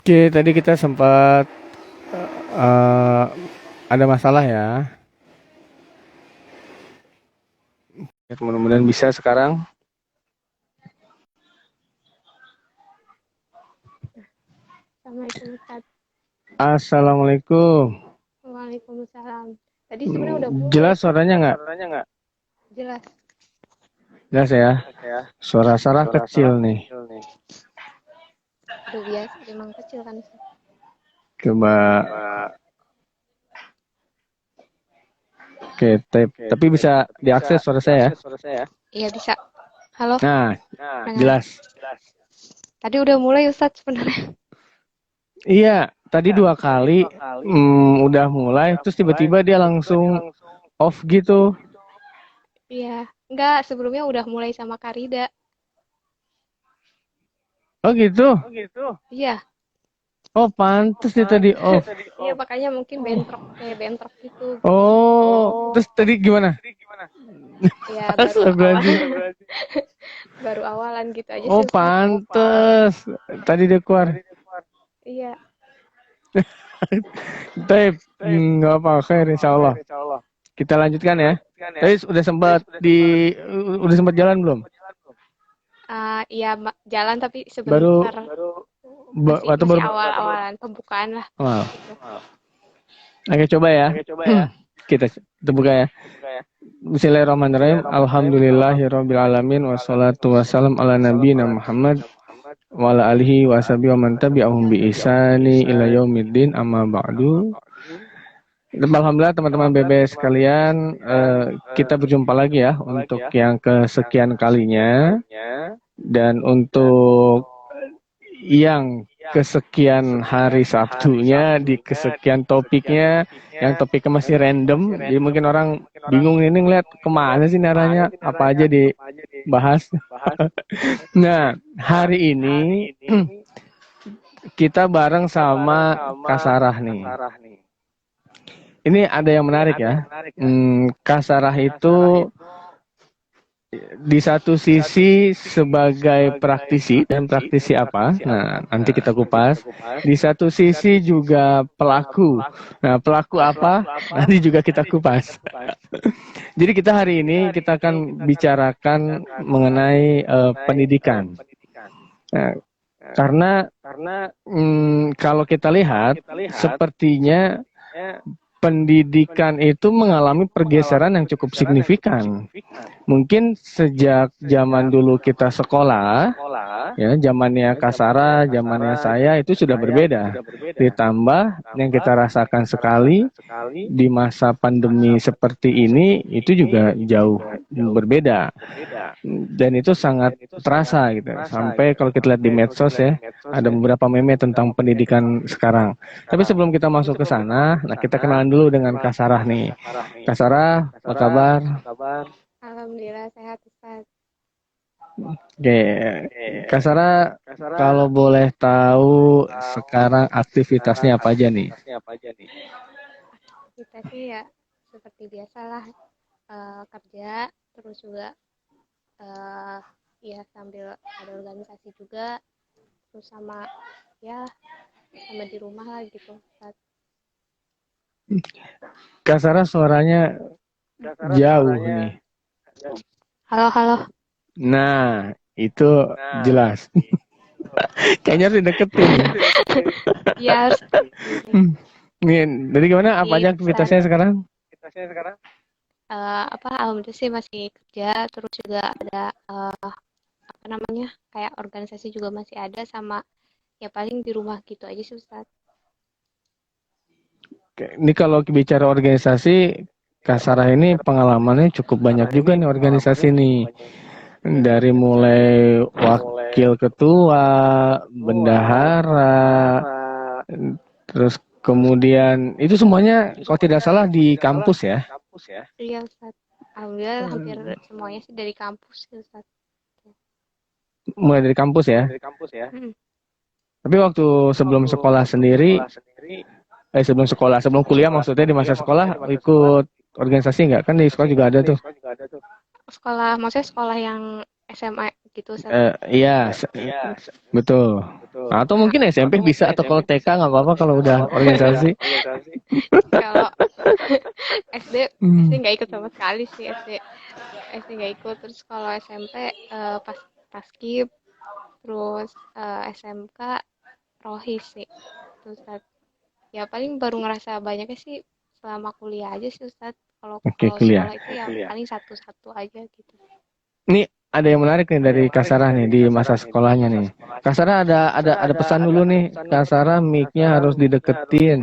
Oke, tadi kita sempat eh, ada masalah ya. Ya, mudah-mudahan bisa sekarang. Assalamualaikum Ustaz. Assalamualaikum. Waalaikumsalam. Tadi sebenarnya udah mulai Jelas Ustaz. suaranya nggak? Jelas. Jelas ya. Suara Sarah kecil nih. Udah biasa, memang kecil kan Ustaz. Coba. Oke, tapi bisa diakses suara saya. Iya bisa. Halo. Nah, Dengar. jelas. Tadi udah mulai Ustaz sebenarnya. Iya, tadi 2 kali udah mulai, terus tiba-tiba dia langsung off gitu. Iya. Enggak, sebelumnya udah mulai sama Karida. Oh gitu. Iya. Oh, pantes dia tadi off. Iya, makanya mungkin bentrok kayak bentrok gitu. Oh, terus tadi gimana? Ya baru awal. Baru awalan gitu aja Oh, sih Ustaz. pantes. Tadi dia keluar. Iya. Tape, nggak apa, khair insya Allah. Kita lanjutkan ya. Tadi udah sempat jalan belum? Iya jalan tapi Baru, sebentar. Masih atau baru? awal-awalan pembukaan lah. Wow. Gitu. Oke, coba ya. Kita buka ya. Bismillahirrahmanirrahim. Alhamdulillahirabbil alamin wassalatu wassalam ala nabiyina Muhammad wa ala alihi washabihi wa man tabi'ahum bi ihsani ila yaumiddin amma ba'du. Alhamdulillah teman-teman BBS sekalian, kita berjumpa lagi ya untuk yang kesekian kalinya, dan untuk yang kesekian hari Sabtunya di kesekian topiknya, yang topiknya masih random, jadi mungkin orang bingung ini ngeliat kemana sih naranya, apa aja dibahas. Nah, hari ini kita bareng sama Kak Sarah nih. Ini ada yang menarik ya. Kak Sarah itu di satu sisi sebagai praktisi, dan praktisi apa? Nah, nanti kita kupas. Di satu sisi juga pelaku. Nah, pelaku apa? Nanti juga kita kupas. Jadi kita hari ini kita akan bicarakan mengenai pendidikan. Nah, karena kalau kita lihat, sepertinya pendidikan itu mengalami pergeseran yang cukup signifikan. Mungkin sejak zaman dulu kita sekolah, ya, zamannya Kasara, zamannya saya itu sudah berbeda. Ditambah yang kita rasakan sekali di masa pandemi seperti ini itu juga jauh berbeda. Dan itu sangat terasa gitu. Sampai kalau kita lihat di medsos ya, ada beberapa meme tentang pendidikan sekarang. Tapi sebelum kita masuk ke sana, nah kita kenalan dulu dengan Kak Sarah nih. Kak Sarah, apa kabar? Alhamdulillah sehat Ustaz. Oke, Kak Sarah, kalau boleh tahu sekarang aktivitasnya apa aja nih? Kita sih ya seperti biasalah kerja, terus juga ya sambil ada organisasi juga, terus sama di rumah lah gitu Ustaz. Kak Sarah suaranya jauh nih. Halo. Nah, itu jelas. Kayaknya harus dideketin. Ya Nih, jadi gimana? Apa aja aktivitasnya sekarang? alhamdulillah sih masih kerja, terus juga ada kayak organisasi juga masih ada, sama ya paling di rumah gitu aja sih Ustaz. Ini kalau bicara organisasi, Kak Sarah ini pengalamannya cukup banyak juga nih organisasi nih. Dari mulai wakil ketua, bendahara, terus kemudian itu semuanya kalau tidak salah di kampus ya. Iya Ustaz. Alhamdulillah hampir semuanya sih dari kampus sih Ustaz. Mulai dari kampus ya. Tapi waktu sebelum sekolah sendiri, sebelum kuliah maksudnya, di masa sekolah ikut organisasi nggak? Kan di sekolah juga ada tuh. Maksudnya sekolah yang SMA gitu Ustaz. Iya, betul. Atau mungkin SMP bisa, atau kalau TK nggak apa-apa kalau udah organisasi. Kalau SD SD Hmm. nggak ikut sama sekali sih. SD nggak ikut. Terus kalau SMP pas paskib, terus SMK rohis sih terus Ustaz. Ya paling baru ngerasa banyaknya sih selama kuliah aja sih Ustaz. Kalau Oke, kalau kuliah. sekolah itu ya paling satu-satu aja gitu. Ini ada yang menarik nih dari Kasara nih di masa sekolahnya nih. Kasara ada pesan dulu nih. Kasara mic-nya harus dideketin.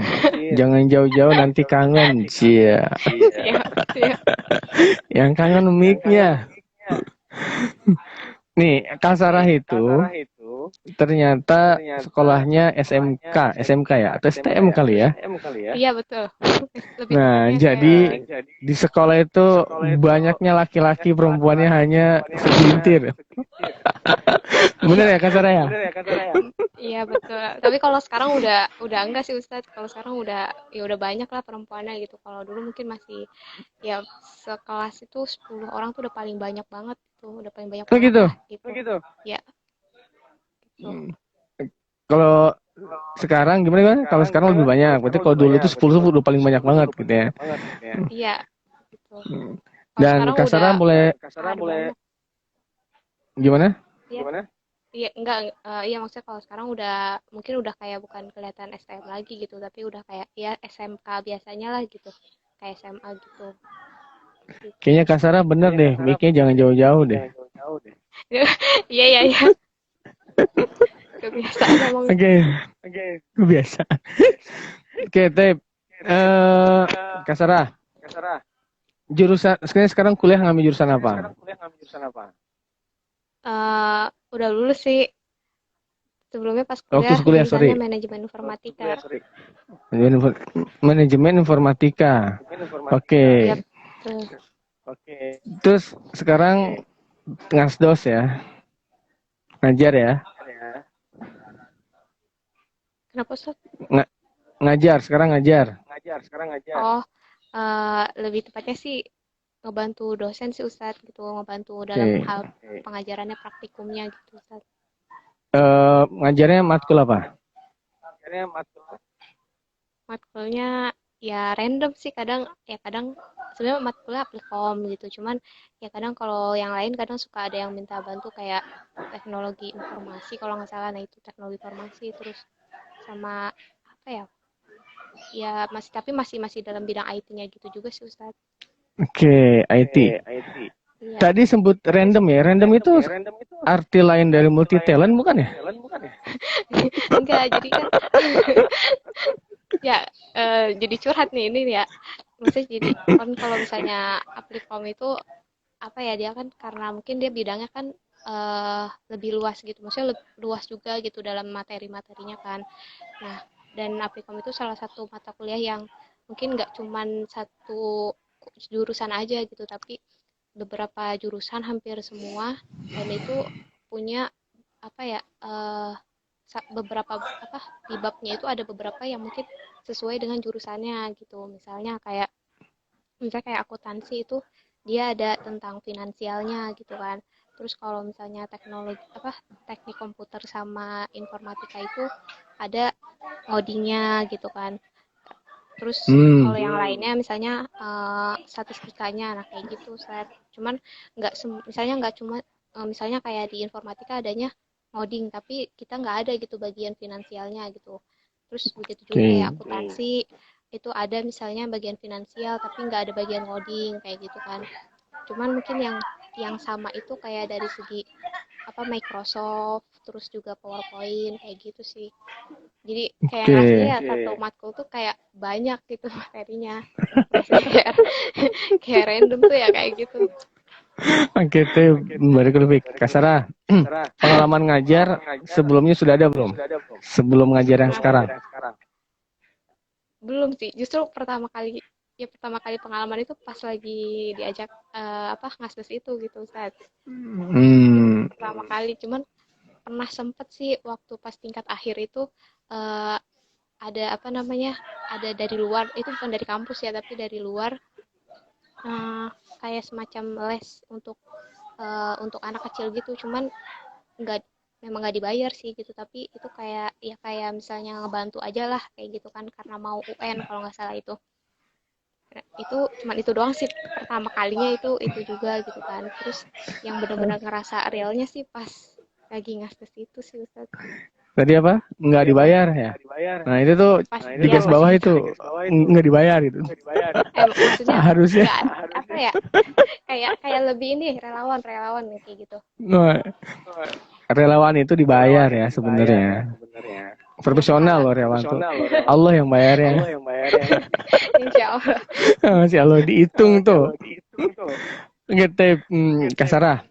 Jangan jauh-jauh nanti kangen. Cia. Siap, siap. Yang kangen mic-nya. Nih, Kasara itu ternyata sekolahnya SMK ya, atau STM kali ya. Iya betul. Lebih Nah, tepatnya saya. jadi di sekolah itu banyaknya laki-laki, perempuannya hanya segelintir. Bener ya, Kasara ya? Iya betul. Tapi kalau sekarang udah enggak sih Ustadz. Kalau sekarang udah banyak lah perempuannya gitu. Kalau dulu mungkin masih ya sekelas itu 10 orang tuh udah paling banyak banget tuh, udah paling banyak Oh banget gitu. lah gitu. Ya, gitu. Kalau sekarang gimana? Kalau sekarang lebih banyak. Berarti kalau dulu itu 10 tuh udah paling banyak banget gitu ya. Iya, gitu. Kalau Dan sekarang Kasara udah boleh ada banyak. gimana? Iya, iya enggak iya maksudnya kalau sekarang mungkin udah kayak bukan kelihatan STM lagi gitu, tapi udah kayak ya SMK biasanya lah gitu. Kayak SMA gitu. Gitu. Kayaknya Kasara bener deh, mic-nya jangan jauh-jauh deh. Iya, iya, iya. Kebiasaan emang. Oke, biasa. Oke, Tep. Kasara, jurusan sekarang kuliah ngambil jurusan apa? Udah lulus sih. Sebelumnya pas Waktu kuliah kuliah, jurusannya sorry. manajemen informatika. Manajemen informatika. Iya, Oke. betul. Terus sekarang ngasdos ya, ngajar ya, Kenapa Ustaz? ngajar. Sekarang ngajar. Oh, lebih tepatnya sih ngebantu dosen sih Ustadz gitu, ngebantu dalam Oke. hal pengajarannya praktikumnya gitu Ustadz. Ngajarnya matkul apa? Matkulnya ya random sih kadang sebenarnya matkulnya applikom gitu, cuman ya kadang kalau yang lain kadang suka ada yang minta bantu kayak teknologi informasi kalau nggak salah, nah itu teknologi informasi terus sama apa ya, ya masih tapi masih masih dalam bidang IT-nya gitu juga sih Ustadz. Oke, IT. Iya. Tadi sebut random ya. Random itu arti lain dari multi talent bukan ya? Enggak, jadi kan ya jadi curhat nih ini ya. Maksudnya jadi kan kalau misalnya Aplikom itu apa ya, dia kan karena mungkin dia bidangnya kan lebih luas gitu. Maksudnya luas juga gitu dalam materi-materinya kan. Nah, dan Aplikom itu salah satu mata kuliah yang mungkin nggak cuman satu jurusan aja gitu, tapi beberapa jurusan hampir semua, dan itu punya apa ya beberapa apa di babnya itu ada beberapa yang mungkin sesuai dengan jurusannya gitu. Misalnya kayak akuntansi itu dia ada tentang finansialnya gitu kan. Terus kalau misalnya teknik komputer sama informatika itu ada ngodingnya gitu kan. Terus kalau yang lainnya misalnya statistikanya, nah kayak gitu Ustaz. Cuman misalnya nggak cuma misalnya kayak di informatika adanya ngoding, tapi kita nggak ada gitu bagian finansialnya gitu. Terus begitu juga kayak Oke. akuntansi itu ada misalnya bagian finansial tapi nggak ada bagian ngoding kayak gitu kan. Cuman mungkin yang sama itu kayak dari segi apa Microsoft, terus juga PowerPoint kayak gitu sih. Jadi kayak Oke. ngerasanya ya satu matkul tuh kayak banyak gitu materinya. Rasanya kayak random tuh ya kayak gitu. Oke, Tep. Balik lebih Kasara. Pengalaman ngajar sebelumnya sudah ada belum? Sebelum ngajar yang sekarang. Belum sih, justru pertama kali pengalaman itu pas lagi diajak ngasdos itu gitu Ustaz. Hmm. Pertama kali, cuman pernah sempet sih waktu pas tingkat akhir itu eh, ada apa namanya, ada dari luar, itu bukan dari kampus ya tapi dari luar, kayak semacam les untuk untuk anak kecil gitu, cuman nggak memang nggak dibayar sih gitu, tapi itu kayak ya kayak misalnya ngebantu aja lah kayak gitu kan, karena mau UN kalau nggak salah itu. Nah, itu cuman itu doang sih pertama kalinya, itu juga gitu kan. Terus yang benar-benar ngerasa realnya sih pas lagi ngasih itu sih Ustaz. Tadi apa? Nggak dibayar ya? Nah itu tuh Pas di dia garis bawah itu nggak dibayar gitu. maksudnya Harusnya. nggak apa ya, kayak kayak lebih ini relawan relawan kayak gitu. Nah, relawan itu dibayar ya sebenarnya. Ya Profesional kalau loh relawan tuh. Allah yang bayarnya. insya Allah. Masih Allah dihitung tuh. Gitu, Kasara.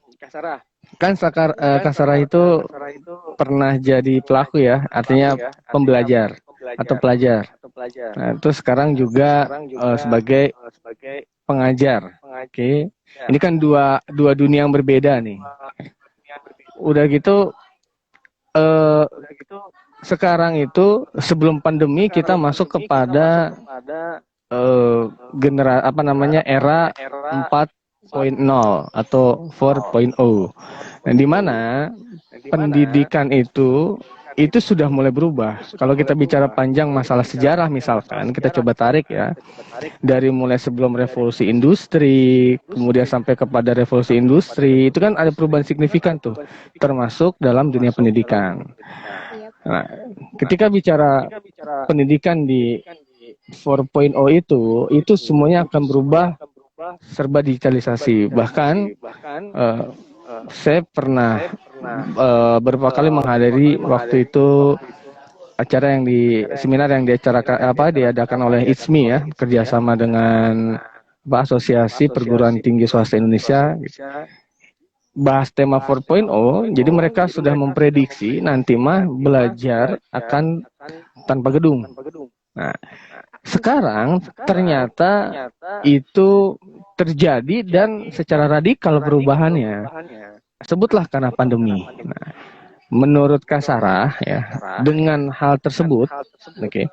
Kan Kasara itu pernah jadi pelaku ya, artinya pembelajar atau pelajar. Nah, terus sekarang juga sebagai pengajar. Oke. Ini kan dua dunia yang berbeda nih. Udah gitu eh, sekarang itu sebelum pandemi kita masuk kepada apa namanya era 4.0 atau 4.0. Nah, di mana pendidikan itu sudah mulai berubah. Kalau kita bicara panjang masalah sejarah misalkan, kita coba tarik ya. Dari mulai sebelum revolusi industri, kemudian sampai kepada revolusi industri, itu kan ada perubahan signifikan tuh, termasuk dalam dunia pendidikan. Iya. Nah, ketika bicara pendidikan di 4.0 itu semuanya akan berubah serba digitalisasi. Bahkan eh, saya pernah beberapa kali menghadiri waktu itu acara yang di seminar yang diadakan oleh ITSMI ya, kerjasama dengan Asosiasi Perguruan Tinggi Swasta Indonesia, bahas tema 4.0. Jadi mereka sudah memprediksi nanti mah belajar akan tanpa gedung. Nah, sekarang ternyata itu terjadi dan secara radikal perubahannya. Sebutlah karena pandemi. Nah, menurut Kasara ya, dengan hal tersebut, oke,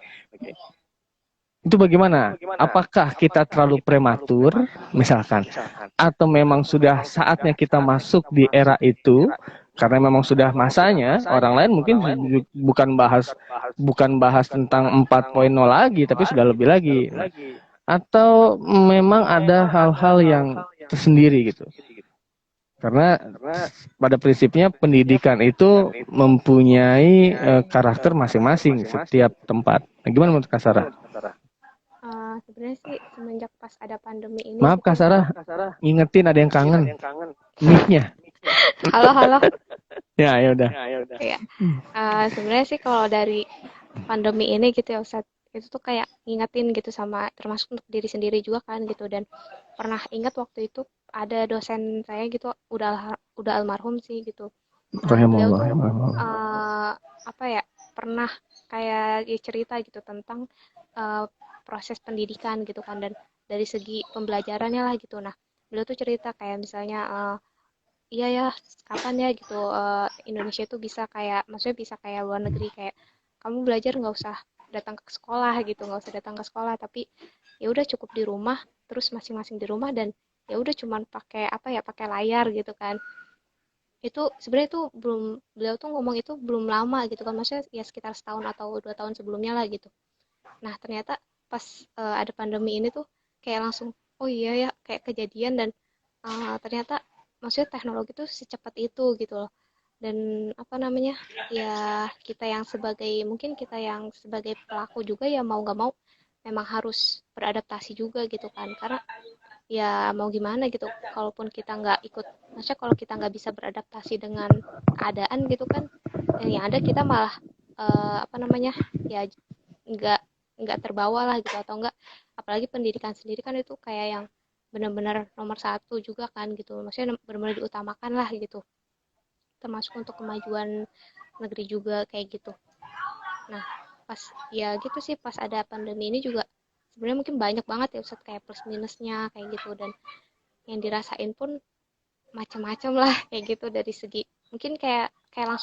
itu bagaimana? Apakah kita terlalu prematur, misalkan, atau memang sudah saatnya kita masuk di era itu karena memang sudah masanya? Orang lain mungkin bukan bahas tentang 4.0 lagi, tapi sudah lebih lagi. Nah, atau memang ada hal-hal yang tersendiri gitu. Karena pada prinsipnya pendidikan itu mempunyai karakter masing-masing setiap tempat. Nah, gimana menurut Kasara? Sebenarnya sih semenjak pas ada pandemi ini Maaf gitu. Kasara, ngingetin ada yang kangen. Mic-nya. Halo halo. Ya, ya udah. Iya. Sebenarnya sih kalau dari pandemi ini gitu ya Ustaz, itu tuh kayak ngingetin gitu sama termasuk untuk diri sendiri juga kan gitu, dan pernah ingat waktu itu ada dosen saya gitu udah almarhum sih gitu. Beliau Rahimahullah. tuh Rahimahullah. apa ya, pernah kayak dia cerita gitu tentang eh, proses pendidikan gitu kan, dan dari segi pembelajarannya lah gitu. Nah, beliau tuh cerita kayak misalnya iya ya, kapan ya gitu Indonesia itu bisa kayak, maksudnya bisa kayak luar negeri, kayak kamu belajar nggak usah datang ke sekolah gitu, nggak usah datang ke sekolah, tapi ya udah cukup di rumah, terus masing-masing di rumah, dan ya udah cuman pakai apa ya, pakai layar gitu kan. Itu sebenarnya itu belum, beliau tuh ngomong itu belum lama gitu kan, maksudnya ya sekitar setahun atau 2 tahun sebelumnya lah gitu. Nah ternyata pas ada pandemi ini tuh kayak langsung, oh iya ya, kayak kejadian, dan ternyata maksudnya teknologi tuh secepat itu gitu loh. Dan apa namanya, ya kita yang sebagai, mungkin kita yang sebagai pelaku juga ya mau nggak mau memang harus beradaptasi juga gitu kan, karena ya mau gimana gitu, kalaupun kita nggak ikut, maksudnya kalau kita nggak bisa beradaptasi dengan keadaan gitu kan, yang ada kita malah apa namanya, ya nggak nggak terbawa lah gitu, atau enggak, apalagi pendidikan sendiri kan itu kayak yang benar-benar nomor satu juga kan gitu, maksudnya benar-benar diutamakan lah gitu, termasuk untuk kemajuan negeri juga kayak gitu. Nah pas ya gitu sih, pas ada pandemi ini juga sebenarnya mungkin banyak banget ya Ustadz, kayak plus minusnya kayak gitu, dan yang dirasain pun macam-macam lah kayak gitu, dari segi mungkin kayak kayak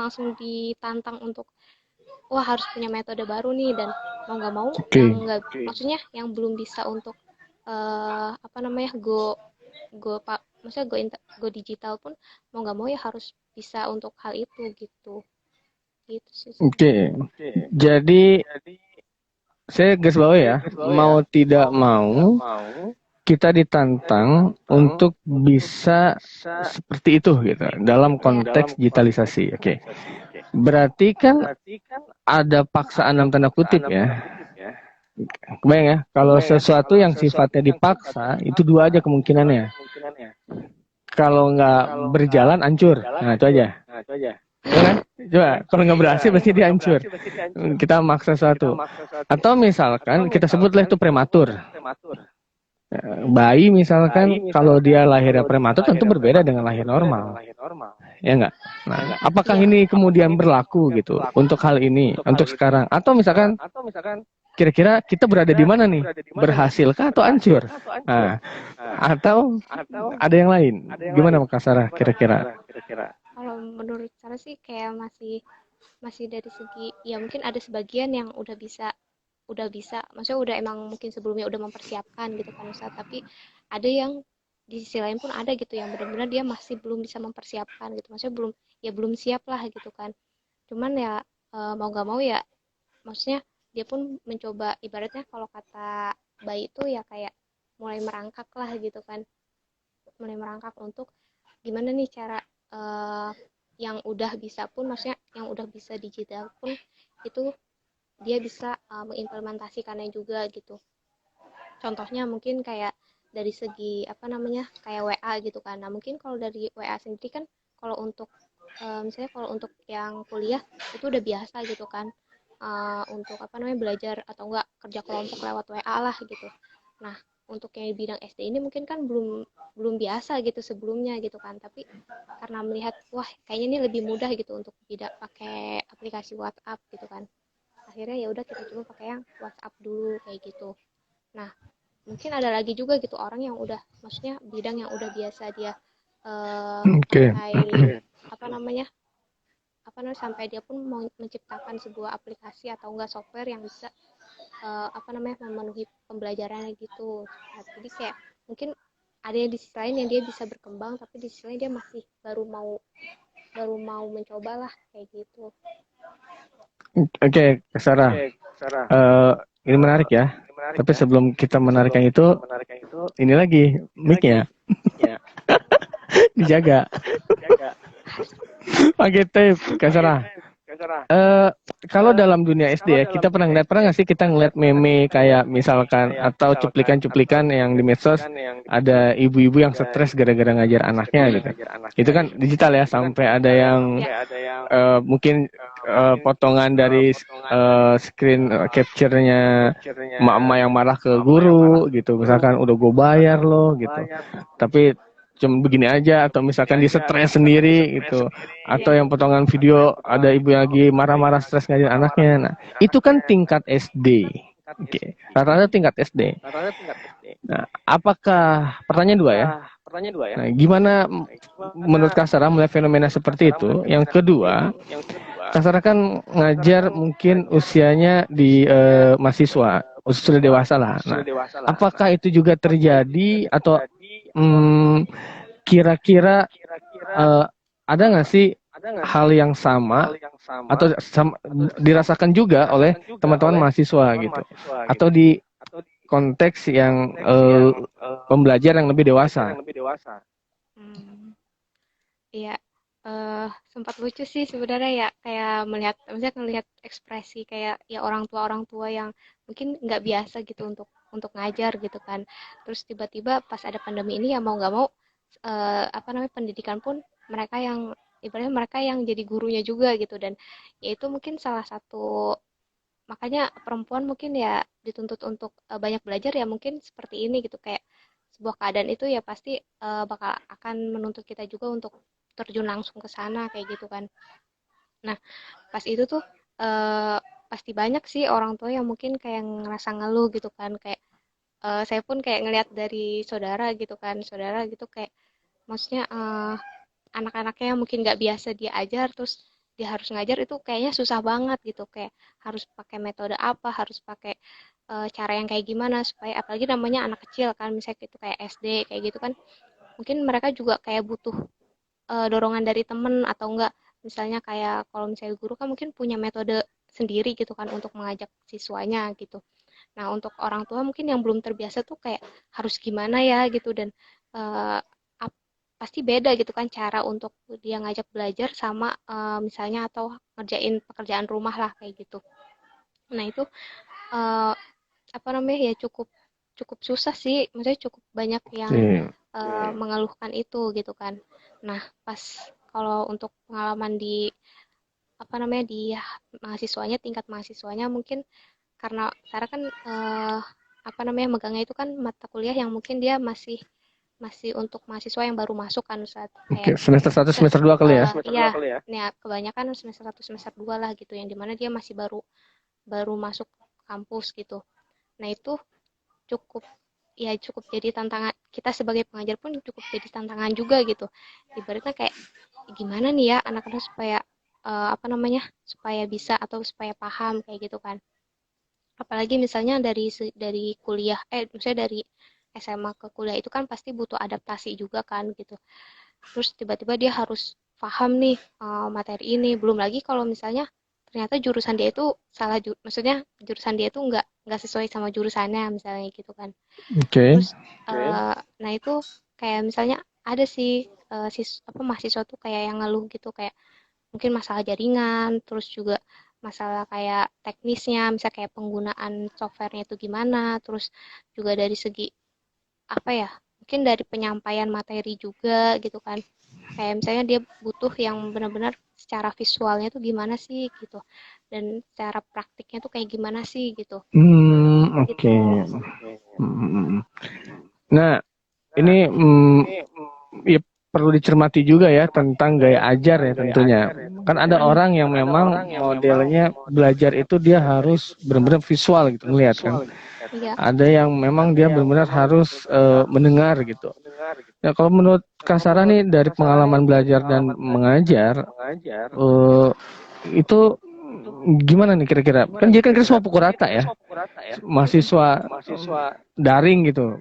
langsung ditantang untuk wah harus punya metode baru nih, dan mau nggak mau yang Oke. nggak, maksudnya yang belum bisa untuk apa namanya, go maksudnya go digital pun mau nggak mau ya harus bisa untuk hal itu gitu sih Oke. Jadi saya garis bawah ya, mau tidak mau kita ditantang untuk bisa seperti itu gitu dalam ya. konteks digitalisasi. Oke. Berarti kan ada paksaan dalam tanda kutip ya. Kebayang ya, kalau sesuatu yang sifatnya dipaksa itu dua aja kemungkinannya. Kalau nggak berjalan hancur. Nah, itu aja. Ya kan? Coba, kalau nggak berhasil berarti dia hancur. Kita maksa sesuatu. Atau misalkan kita sebutlah itu prematur. Bayi misalkan kalau dia lahirnya prematur tentu berbeda dengan lahir normal. Ya enggak? Nah, apakah Iya. ini kemudian berlaku gitu untuk hal ini, untuk sekarang? Atau misalkan kira-kira kita berada di mana nih? Berhasilkah atau hancur? Nah, atau ada yang lain? Gimana Kak Sarah kira-kira? Kalau menurut saya sih kayak masih dari segi ya mungkin ada sebagian yang udah bisa maksudnya udah emang mungkin sebelumnya udah mempersiapkan gitu kan Ustaz, tapi ada yang di sisi lain pun ada gitu yang benar-benar dia masih belum bisa mempersiapkan gitu, maksudnya belum siap lah gitu kan. Cuman ya mau gak mau ya maksudnya dia pun mencoba, ibaratnya kalau kata bayi itu ya kayak mulai merangkak lah gitu kan, mulai merangkak untuk gimana nih cara eh, yang udah bisa pun, maksudnya yang udah bisa digital pun itu dia bisa mengimplementasikannya juga gitu. Contohnya mungkin kayak dari segi apa namanya kayak WA gitu kan. Nah mungkin kalau dari WA sendiri kan kalau untuk misalnya kalau untuk yang kuliah itu udah biasa gitu kan, untuk apa namanya belajar atau enggak kerja kelompok lewat WA lah gitu. Nah untuk yang di bidang SD ini mungkin kan belum belum biasa gitu sebelumnya gitu kan, tapi karena melihat wah kayaknya ini lebih mudah gitu untuk tidak pakai aplikasi WhatsApp gitu kan, akhirnya ya udah kita coba pakai yang WhatsApp dulu kayak gitu. Nah mungkin ada lagi juga gitu orang yang udah maksudnya bidang yang udah biasa dia Oke. sampai apa namanya sampai dia pun mau menciptakan sebuah aplikasi atau enggak software yang bisa apa namanya memenuhi pembelajarannya gitu. Nah, jadi kayak mungkin ada yang di sisi lain yang dia bisa berkembang tapi di sisi lain dia masih baru mau mencoba lah kayak gitu. Oke, Kak Sarah. Eh, ini menarik ya. Tapi sebelum kita menarik yang itu, ini lagi mic-nya dijaga. Pakai tape, Kak Sarah. Eh, kalau dalam dunia SD ya, kita pernah nggak sih kita ngeliat meme kayak misalkan atau cuplikan-cuplikan yang di medsos ada ibu-ibu yang stres gara-gara ngajar anaknya gitu. Itu kan digital ya, sampai ada yang Ya. mungkin potongan dari screen capture-nya emak-emak yang marah ke guru gitu, misalkan udah gue bayar loh gitu, tapi cuma begini aja, atau misalkan di stres sendiri gitu, atau yang potongan video ada ibu yang lagi marah-marah stres ngajarin anaknya. Nah, itu kan tingkat SD. Oke, rata-rata tingkat SD. Nah, apakah pertanyaan dua ya? Nah, gimana menurut Kak Sarah melihat fenomena seperti itu? Yang kedua, Kak Sarah kan ngajar mungkin usianya di mahasiswa, sudah dewasa lah. Nah, apakah itu juga terjadi atau hmm, kira-kira eh, ada nggak sih hal yang sama atau dirasakan juga oleh teman-teman mahasiswa gitu, atau di konteks yang pembelajar yang lebih dewasa? Hmm. Iya, sempat lucu sih sebenarnya ya, kayak melihat ekspresi kayak ya orang tua yang mungkin nggak biasa gitu untuk ngajar gitu kan. Terus tiba-tiba pas ada pandemi ini ya mau nggak mau apa namanya pendidikan pun mereka yang ibaratnya mereka yang jadi gurunya juga gitu, dan ya itu mungkin salah satu makanya perempuan mungkin ya dituntut untuk banyak belajar ya mungkin seperti ini gitu, kayak sebuah keadaan itu ya pasti bakal akan menuntut kita juga untuk terjun langsung ke sana kayak gitu kan. Nah pas itu tuh eh, pasti banyak sih orang tua yang mungkin kayak ngerasa ngeluh gitu kan, kayak saya pun kayak ngelihat dari saudara gitu kayak maksudnya anak-anaknya yang mungkin nggak biasa dia ajar terus dia harus ngajar itu kayaknya susah banget gitu, kayak harus pakai metode apa, harus pakai cara yang kayak gimana supaya apalagi namanya anak kecil kan misalnya gitu kayak SD kayak gitu kan, mungkin mereka juga kayak butuh dorongan dari temen atau enggak, misalnya kayak kalau misalnya guru kan mungkin punya metode sendiri gitu kan untuk mengajak siswanya gitu. Nah, untuk orang tua mungkin yang belum terbiasa tuh kayak harus gimana ya gitu, dan eh, pasti beda gitu kan cara untuk dia ngajak belajar sama misalnya atau ngerjain pekerjaan rumah lah kayak gitu. Nah, itu eh, apa namanya ya, cukup cukup susah sih, maksudnya cukup banyak yang Oke. mengeluhkan itu gitu kan. Nah, pas kalau untuk pengalaman di apa namanya di mahasiswanya, tingkat mahasiswanya mungkin karena kan apa namanya megangnya itu kan mata kuliah yang mungkin dia masih masih untuk mahasiswa yang baru masuk kan, saat Oke, kayak semester satu semester 2 kali ya. iya ya kebanyakan semester satu semester 2 lah gitu, yang dimana dia masih baru baru masuk kampus gitu. Nah, itu cukup ya cukup jadi tantangan kita sebagai pengajar pun, cukup jadi tantangan juga gitu. Ibaratnya kayak gimana nih ya anak-anak supaya apa namanya supaya bisa atau supaya paham kayak gitu kan. Apalagi misalnya dari kuliah misalnya dari SMA ke kuliah itu kan pasti butuh adaptasi juga kan gitu. Terus tiba-tiba dia harus paham nih materi ini. Belum lagi kalau misalnya ternyata jurusan dia itu salah, maksudnya jurusan dia itu nggak sesuai sama jurusannya misalnya gitu kan. Oke. Terus nah itu kayak misalnya ada sih mahasiswa tuh kayak yang ngeluh gitu, kayak mungkin masalah jaringan, terus juga masalah kayak teknisnya, misalnya kayak penggunaan softwarenya itu gimana, terus juga dari segi apa ya, mungkin dari penyampaian materi juga gitu kan. Kayak misalnya dia butuh yang benar-benar secara visualnya tuh gimana sih gitu, dan secara praktiknya tuh kayak gimana sih gitu. Oke. Gitu. Hmm. Nah, ini ya perlu dicermati juga ya tentang gaya ajar ya tentunya. Kan ada orang yang memang modelnya belajar itu dia harus benar-benar visual gitu ngelihat kan. Iya. Ada yang memang dia benar-benar harus mendengar gitu. Ya kalau menurut Kak Sarah nih dari pengalaman belajar dan mengajar eh, itu gimana nih kira-kira? Kan jadi kan kita semua pukul rata ya. Mahasiswa daring gitu.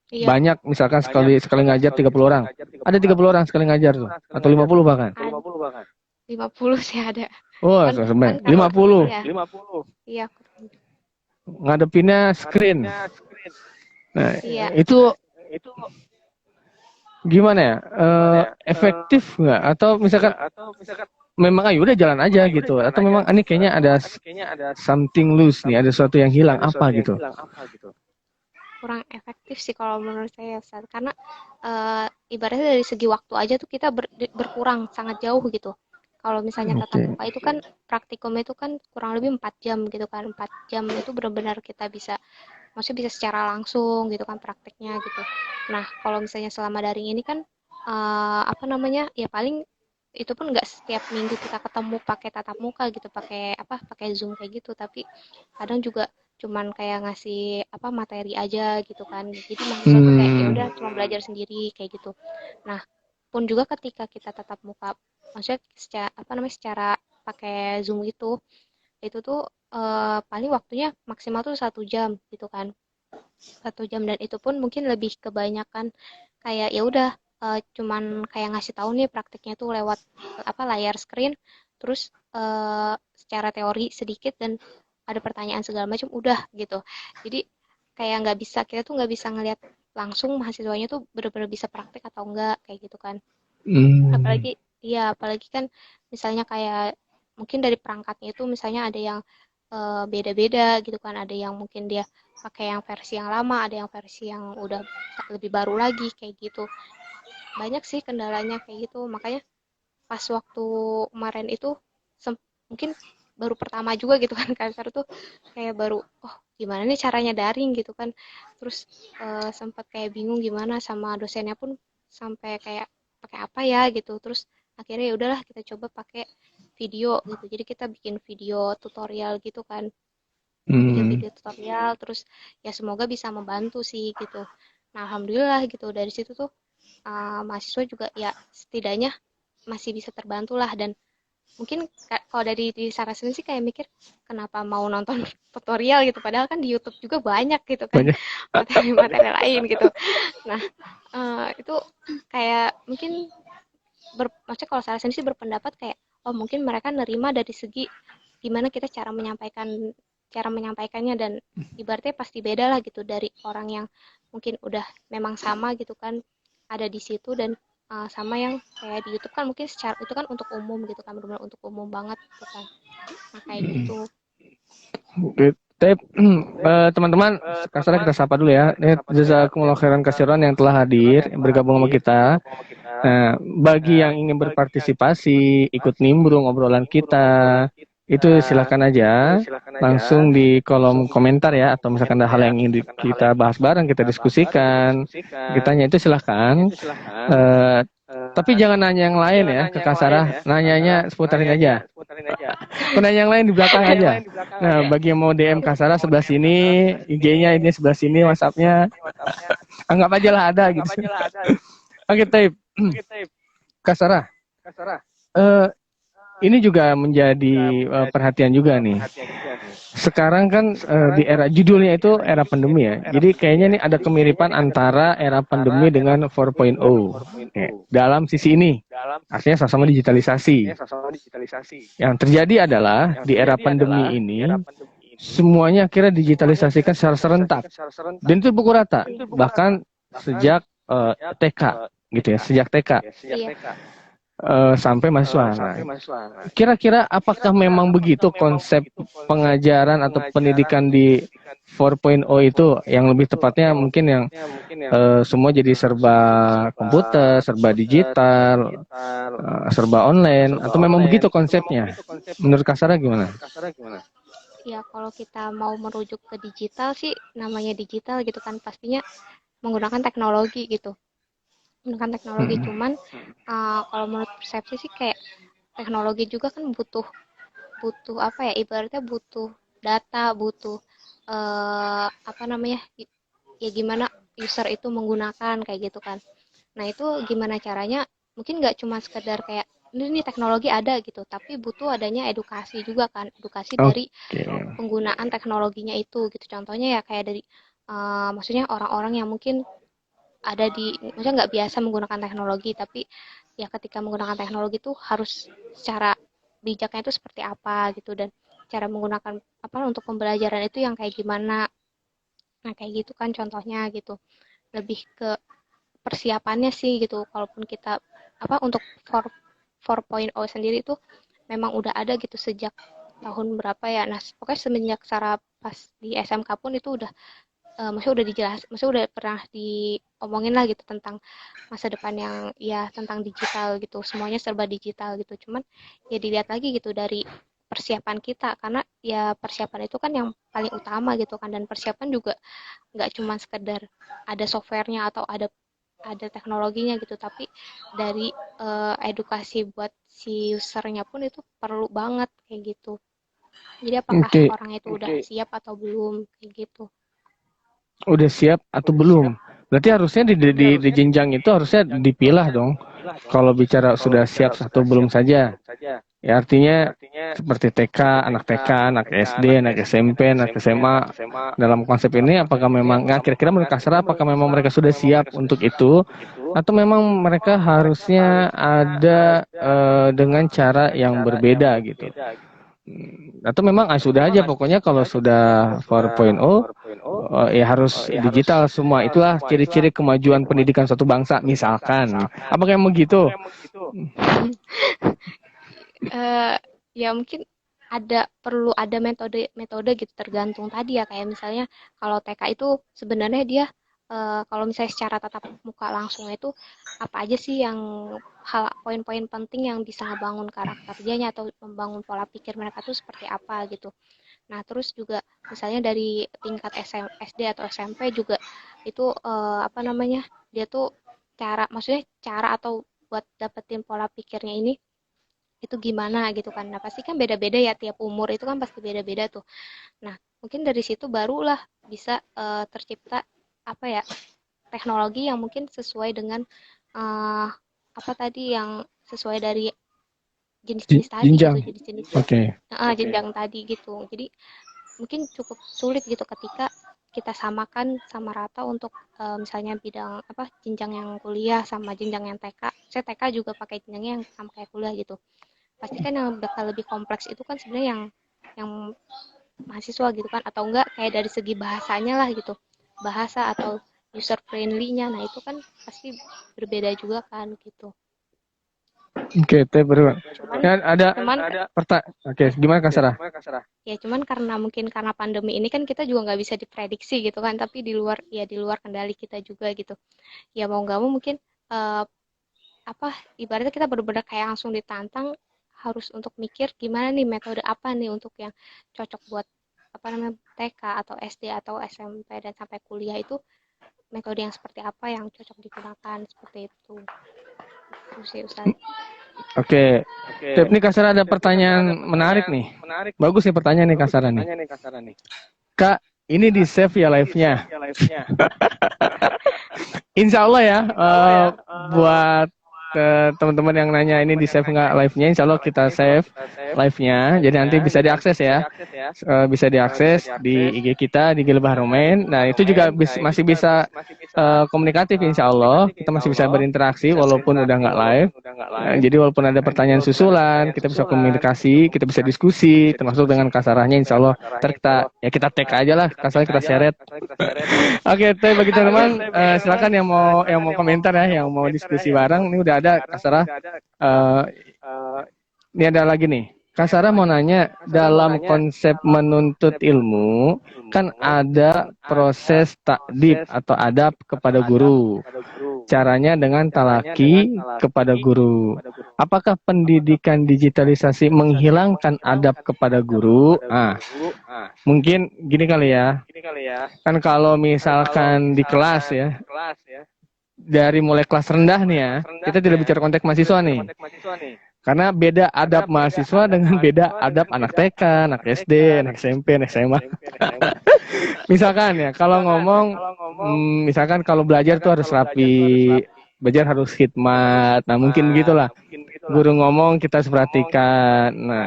Iya. Banyak misalkan sekali sekali ngajar 30 orang. Ada 30 orang sekali ngajar tuh atau 50 bahkan. 50 sih ada. Oh, Kan sampai kalau 50 iya. Iya, ngadepinnya screen. Nah, iya. itu gimana ya? Efektif nggak? Atau misalkan memang ayo udah jalan aja gitu? Atau memang ini kayaknya ada something loose nih, ada sesuatu yang hilang apa gitu? Kurang efektif sih kalau menurut saya, Ustaz. Karena ibaratnya dari segi waktu aja tuh kita berkurang sangat jauh gitu. Kalau misalnya tatap Oke. muka itu kan praktikum itu kan kurang lebih 4 jam gitu kan. 4 jam itu benar-benar kita bisa, maksudnya bisa secara langsung gitu kan prakteknya gitu. Nah, kalau misalnya selama daring ini kan apa namanya ya paling itu pun nggak setiap minggu kita ketemu pakai tatap muka gitu, pakai apa pakai Zoom kayak gitu, tapi kadang juga cuman kayak ngasih apa materi aja gitu kan. Jadi mahasiswa tuh kayak ya Hmm. udah cuma belajar sendiri kayak gitu. Nah, pun juga ketika kita tatap muka, maksudnya secara apa namanya secara pakai Zoom gitu, itu tuh paling waktunya maksimal tuh 1 jam gitu kan. 1 jam, dan itu pun mungkin lebih kebanyakan kayak ya udah cuman kayak ngasih tahu nih praktiknya tuh lewat apa layar screen, terus secara teori sedikit dan ada pertanyaan segala macam udah gitu. Jadi kayak nggak bisa, kita tuh nggak bisa ngelihat langsung mahasiswanya tuh bener-bener bisa praktik atau enggak kayak gitu kan. Hmm. Apalagi ya apalagi kan misalnya kayak mungkin dari perangkatnya itu misalnya ada yang beda-beda gitu kan, ada yang mungkin dia pakai yang versi yang lama, ada yang versi yang udah lebih baru lagi kayak gitu. Banyak sih kendalanya kayak gitu, makanya pas waktu kemarin itu mungkin baru pertama juga gitu kan kanker tuh, kayak baru oh gimana nih caranya daring gitu kan. Terus sempat kayak bingung gimana, sama dosennya pun sampai kayak pakai apa ya gitu. Terus akhirnya ya udahlah kita coba pakai video gitu, jadi kita bikin video tutorial gitu kan, bikin Hmm. video tutorial, terus ya semoga bisa membantu sih gitu. Nah, alhamdulillah gitu dari situ tuh mahasiswa juga ya setidaknya masih bisa terbantu lah, dan mungkin kalau dari di Sarasen sih kayak mikir kenapa mau nonton tutorial gitu, padahal kan di YouTube juga banyak gitu kan Banyak. materi-materi lain gitu. Nah, itu kayak mungkin maksudnya kalau Sarasen sih berpendapat kayak oh mungkin mereka nerima dari segi gimana kita cara menyampaikannya, dan ibaratnya pasti beda lah gitu dari orang yang mungkin udah memang sama gitu kan ada di situ, dan sama yang kayak di YouTube kan mungkin secara itu kan untuk umum gitu kan, benar-benar untuk umum banget gitu kan. Nah kayak gitu. Oke. Tapi teman-teman, sekarang kita sapa dulu ya. Ini jazakumullah khairan kasiran yang telah hadir, bergabung sama kita. Nah, bagi yang ingin berpartisipasi, ikut nimbrung obrolan kita, itu silakan aja langsung di kolom komentar ya, atau misalkan ada hal yang ingin kita bahas bareng, kita diskusikan, kitanya itu silakan. Tapi jangan nanya yang lain ya ke Kak Sarah, nanyanya seputarin aja. Penanya yang lain di belakang aja. Nah, bagi yang mau DM Kak Sarah sebelah sini, IG-nya ini sebelah sini, WhatsApp-nya, anggap aja lah ada gitu. Oke, Taib. Kak Sarah, eh, ini juga menjadi perhatian juga nih. Sekarang kan di era judulnya itu era pandemi ya. Jadi kayaknya nih ada kemiripan antara era pandemi dengan 4.0. Ya, dalam sisi ini, artinya sama-sama digitalisasi. Yang terjadi adalah di era pandemi ini semuanya akhirnya digitalisasikan secara serentak. Dan itu pukul rata. Bahkan sejak TK gitu ya, sejak TK. Iya. Sampai mahasiswa. Nah, kira-kira apakah memang begitu konsep pengajaran atau pendidikan di 4.0 itu, yang lebih tepatnya mungkin yang semua jadi serba komputer, serba digital, serba online, atau memang begitu konsepnya? Menurut Kak Sarah gimana? Ya kalau kita mau merujuk ke digital sih, namanya digital gitu kan pastinya menggunakan teknologi gitu, menggunakan teknologi. Hmm. Cuman kalau menurut persepsi sih kayak teknologi juga kan butuh butuh apa ya, ibaratnya butuh data, butuh apa namanya, ya gimana user itu menggunakan kayak gitu kan. Nah itu gimana caranya, mungkin nggak cuma sekedar kayak ini teknologi ada gitu, tapi butuh adanya edukasi juga kan, edukasi dari Oke. penggunaan teknologinya itu gitu. Contohnya ya kayak dari maksudnya orang-orang yang mungkin ada di, maksudnya nggak biasa menggunakan teknologi, tapi ya ketika menggunakan teknologi itu harus secara bijaknya itu seperti apa gitu, dan cara menggunakan apa untuk pembelajaran itu yang kayak gimana. Nah kayak gitu kan contohnya gitu, lebih ke persiapannya sih gitu. Kalaupun kita apa untuk 4.0 sendiri itu memang udah ada gitu sejak tahun berapa ya. Nah pokoknya semenjak Sarah pas di SMK pun itu udah maksudnya udah maksudnya udah pernah diomongin lah gitu tentang masa depan yang ya tentang digital gitu, semuanya serba digital gitu. Cuman ya dilihat lagi gitu dari persiapan kita, karena ya persiapan itu kan yang paling utama gitu kan, dan persiapan juga nggak cuma sekedar ada softwarenya atau ada teknologinya gitu, tapi dari edukasi buat si usernya pun itu perlu banget kayak gitu. Jadi apakah Oke, orang itu udah siap atau belum kayak gitu. udah siap atau belum? Berarti harusnya di jenjang itu harusnya dipilah dong. Kalau bicara sudah siap atau belum saja. Ya artinya seperti TK, anak SD, anak SMP, anak SMA. Dalam konsep ini apakah memang, nah, kira-kira menurut Kak Sarah, apakah memang mereka sudah siap untuk itu? Atau memang mereka harusnya ada dengan cara yang berbeda gitu? Atau memang sudah aja pokoknya kalau sudah 4.0 ya harus digital semua. Itulah ciri-ciri kemajuan pendidikan suatu bangsa misalkan. Apakah yang begitu? Ya mungkin perlu ada metode gitu, tergantung tadi ya, kayak misalnya kalau TK itu sebenarnya dia kalau misalnya secara tatap muka langsung itu apa aja sih yang poin-poin penting yang bisa ngebangun karakter dianya atau membangun pola pikir mereka tuh seperti apa gitu. Nah terus juga misalnya dari tingkat SD atau SMP juga itu apa namanya, dia tuh maksudnya cara atau buat dapetin pola pikirnya ini itu gimana gitu kan. Nah pasti kan beda-beda ya, tiap umur itu kan pasti beda-beda tuh. Nah mungkin dari situ barulah bisa tercipta apa ya, teknologi yang mungkin sesuai dengan apa tadi yang sesuai dari jenis-jenis tadi gitu, Jenjang. jenis-jenis Oke. jenjang tadi gitu. Jadi mungkin cukup sulit gitu ketika kita samakan sama rata untuk misalnya bidang apa jenjang yang kuliah sama jenjang yang TK. Saya TK juga pakai jenjangnya yang sama kayak kuliah gitu. Pasti kan yang bakal lebih kompleks itu kan sebenarnya yang mahasiswa gitu kan, atau enggak kayak dari segi bahasanya lah gitu, bahasa atau user friendly-nya. Nah itu kan pasti berbeda juga kan gitu. Oke, teh bro. Cuman Ya, ada cuman Oke, gimana Kak Sarah? ya cuman karena mungkin karena pandemi ini kan kita juga nggak bisa diprediksi gitu kan, tapi di luar kendali kita juga gitu. Ya mau nggak mau mungkin eh, apa ibaratnya kita benar-benar kayak langsung ditantang harus untuk mikir gimana nih metode apa nih untuk yang cocok buat apa namanya TK atau SD atau SMP dan sampai kuliah itu, metode yang seperti apa yang cocok digunakan seperti itu sih Ustaz. Oke. Tep, nih Kak Sarah ada pertanyaan menarik nih. Bagus nih pertanyaan nih Kak Sarah nih. Kak, ini di save ya live-nya. Insya Allah ya, buat teman-teman yang nanya ini di save nggak live-nya, insya Allah kita save live-nya, jadi nanti bisa diakses ya. Bisa diakses di IG kita di Gilbah Romain. Nah itu juga masih bisa komunikatif insya Allah, kita masih bisa berinteraksi walaupun udah nggak live. Jadi walaupun ada pertanyaan susulan, kita bisa komunikasi, kita bisa diskusi, termasuk dengan kasarahnya insya Allah. Ntar kita tag aja lah, kasarnya kita seret. Oke, teh bagi teman-teman, silakan yang mau komentar ya, yang mau diskusi bareng. Ini udah ada Kasara. Eh, ini ada lagi nih. Kasara mau nanya, dalam konsep menuntut ilmu, kan ada proses takdib atau adab kepada guru. Caranya dengan talaki kepada guru. Apakah pendidikan digitalisasi menghilangkan adab kepada guru? Mungkin gini kali ya. Kan kalau misalkan di kelas ya, dari mulai kelas rendah nih ya, kita tidak bicara konteks mahasiswa nih. Karena beda adab mahasiswa dengan beda adab anak TK, anak SD, anak SMP, anak SMA. Misalkan ya, kalau ngomong, misalkan kalau belajar tuh harus rapi, belajar harus khidmat. Nah mungkin begitulah. Guru ngomong kita harus perhatikan. Nah,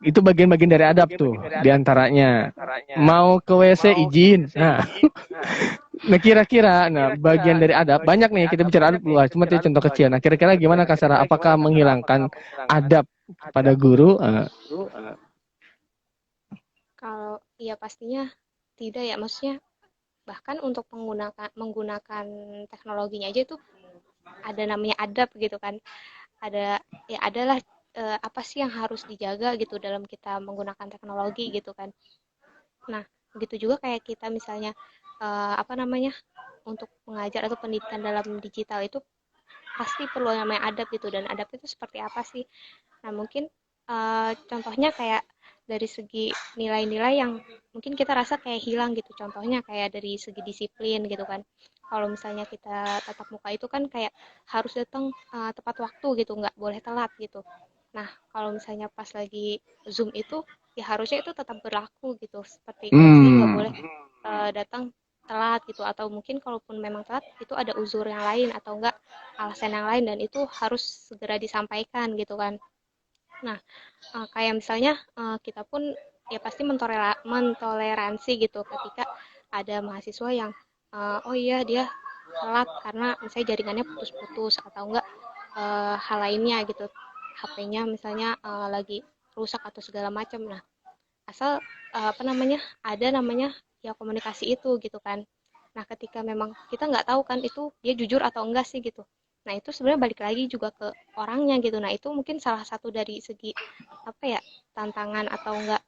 itu bagian-bagian dari adab tuh, diantaranya mau ke WC izin. Nah kira-kira, bagian dari adab banyak nih, kita bicara adab luas, cuma itu contoh kecil. Nah kira-kira gimana Kak Sarah? Apakah menghilangkan adab pada guru? Kalau ya pastinya tidak ya, maksudnya bahkan untuk menggunakan teknologinya aja itu ada namanya adab gitu kan. Ada ya adalah apa sih yang harus dijaga gitu dalam kita menggunakan teknologi gitu kan. Nah, begitu juga kayak kita misalnya apa namanya untuk mengajar atau pendidikan dalam digital itu pasti perlu yang namanya adab gitu, dan adab itu seperti apa sih? Nah, mungkin contohnya kayak dari segi nilai-nilai yang mungkin kita rasa kayak hilang gitu. Contohnya kayak dari segi disiplin gitu kan. Kalau misalnya kita tatap muka itu kan kayak harus datang tepat waktu gitu, nggak boleh telat gitu. Nah, kalau misalnya pas lagi Zoom itu ya harusnya itu tetap berlaku gitu. Seperti jadi nggak boleh datang telat gitu, atau mungkin kalaupun memang telat itu ada uzur yang lain atau enggak alasan yang lain, dan itu harus segera disampaikan gitu kan. Nah, kayak misalnya kita pun ya pasti mentoleransi gitu ketika ada mahasiswa yang oh iya dia telat karena misalnya jaringannya putus-putus atau enggak hal lainnya gitu. HP-nya misalnya lagi rusak atau segala macam. Nah, asal apa namanya ada namanya ya komunikasi itu gitu kan. Nah, ketika memang kita nggak tahu kan itu dia jujur atau enggak sih gitu. Nah, itu sebenarnya balik lagi juga ke orangnya gitu. Nah, itu mungkin salah satu dari segi apa ya tantangan atau enggak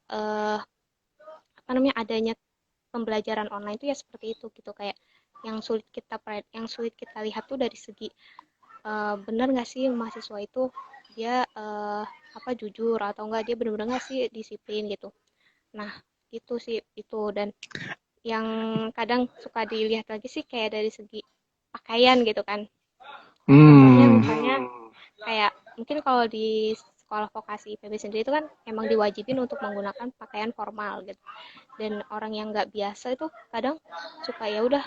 apa namanya adanya pembelajaran online itu ya seperti itu gitu, kayak yang sulit kita lihat tuh dari segi benar nggak sih mahasiswa itu dia apa jujur atau enggak, dia benar-benar nggak sih disiplin gitu. Nah, itu sih itu. Dan yang kadang suka dilihat lagi sih kayak dari segi pakaian gitu kan. Contohnya misalnya kayak mungkin kalau di sekolah vokasi IPB sendiri itu kan emang diwajibin untuk menggunakan pakaian formal gitu. Dan orang yang nggak biasa itu kadang suka ya udah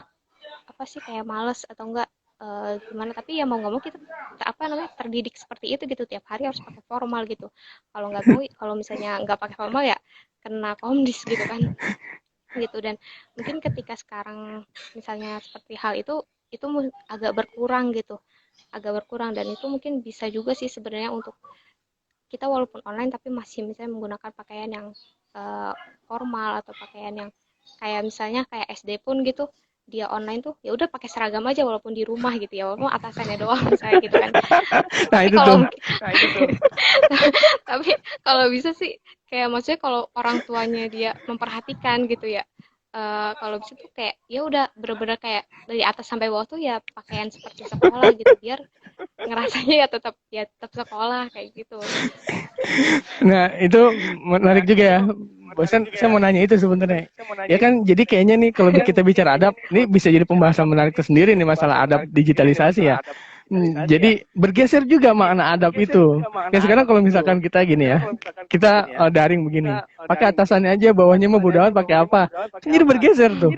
apa sih kayak males atau enggak gimana, tapi ya mau nggak mau kita apa namanya terdidik seperti itu gitu, tiap hari harus pakai formal gitu. Kalau nggak mau, kalau misalnya nggak pakai formal ya kena komdis gitu kan, gitu. Dan mungkin ketika sekarang misalnya seperti hal itu agak berkurang gitu, agak berkurang. Dan itu mungkin bisa juga sih sebenarnya untuk kita walaupun online tapi masih misalnya menggunakan pakaian yang eh, formal, atau pakaian yang kayak misalnya kayak SD pun gitu, dia online tuh ya udah pakai seragam aja walaupun di rumah gitu ya, walaupun atasannya doang misalnya gitu kan. Nah Tapi itu kalau tuh. tapi kalau bisa sih kayak maksudnya kalau orang tuanya dia memperhatikan gitu ya, kalau bisa tuh kayak ya udah bener-bener kayak dari atas sampai bawah tuh ya pakaian seperti sekolah gitu, biar ngerasanya ya tetap sekolah kayak gitu. Nah, itu menarik juga ya. Bosan, saya mau nanya itu sebenarnya. Ya kan, jadi kayaknya nih kalau kita bicara adab, ini bisa jadi pembahasan menarik tersendiri nih masalah adab digitalisasi ya. Jadi bergeser juga makna adab itu. Ya sekarang kalau misalkan kita gini ya, kita daring begini, pakai atasannya aja, bawahnya mau bodo amat pakai apa. Kan jadi bergeser tuh.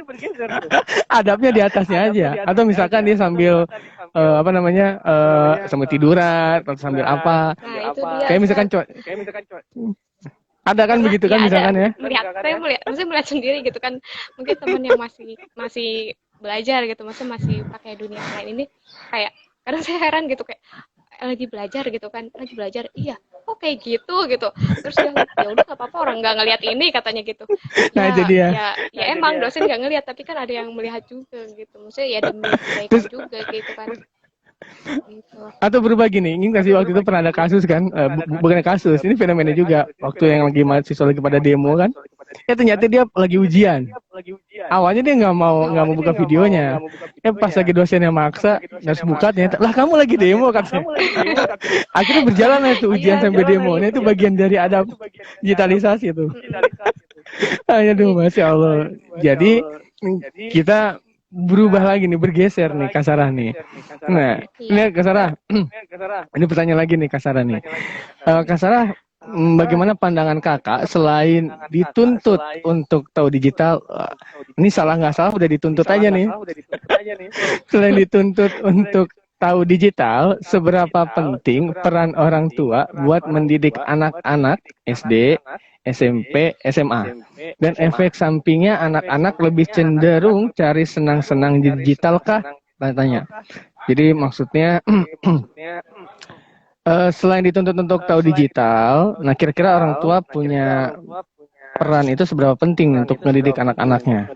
Adabnya di atasnya aja. Atau misalkan dia sambil apa namanya, sambil tiduran atau sambil apa. Nah, itu dia Kayak saya misalkan ada kan pernah begitu ya kan ada misalkan ya. maksudnya melihat sendiri gitu kan, mungkin teman yang masih masih belajar gitu, maksudnya masih pakai dunia online ini, kayak kadang saya heran gitu kayak lagi belajar gitu kan, lagi belajar iya, oh kayak gitu gitu. Terus dia ya udah nggak apa-apa, orang nggak ngelihat ini katanya gitu. Nah Ya jadi ya. ya emang dosen nggak ngelihat, tapi kan ada yang melihat juga gitu, maksudnya ya demi kebaikan Terus juga gitu kan, gitu. atau berubah gini, ingin nggak sih waktu itu pernah ada kasus kan, bukan kasus, ini fenomena juga, waktu yang lagi mahasiswa lagi pada demo kan, ya ternyata dia lagi ujian. Awalnya dia nggak mau buka videonya, pas lagi dosennya maksa harus buka, ternyata lah kamu lagi demo katanya. Akhirnya berjalan lah itu Iya ujian sampai seperti demo. Nah itu. itu bagian dari adab digitalisasi tuh. Mm-mm. Aduh, Iya. masya Allah. Jadi kita berubah lagi nih, bergeser nih Kasarah nih. Nah, ini Iya. Kasarah, ini pertanyaan lagi nih Kasarah nih. Kasarah, bagaimana pandangan kakak selain dituntut untuk tahu digital, ini salah nggak salah udah dituntut aja nih. Selain dituntut untuk tahu digital, seberapa penting peran orang tua buat mendidik anak-anak SD, SMP, SMA? Dan efek sampingnya anak-anak lebih cenderung cari senang-senang digital kah? Tanya. Jadi maksudnya selain dituntut untuk tahu digital, nah kira-kira orang tua punya peran itu seberapa penting untuk mendidik anak-anaknya?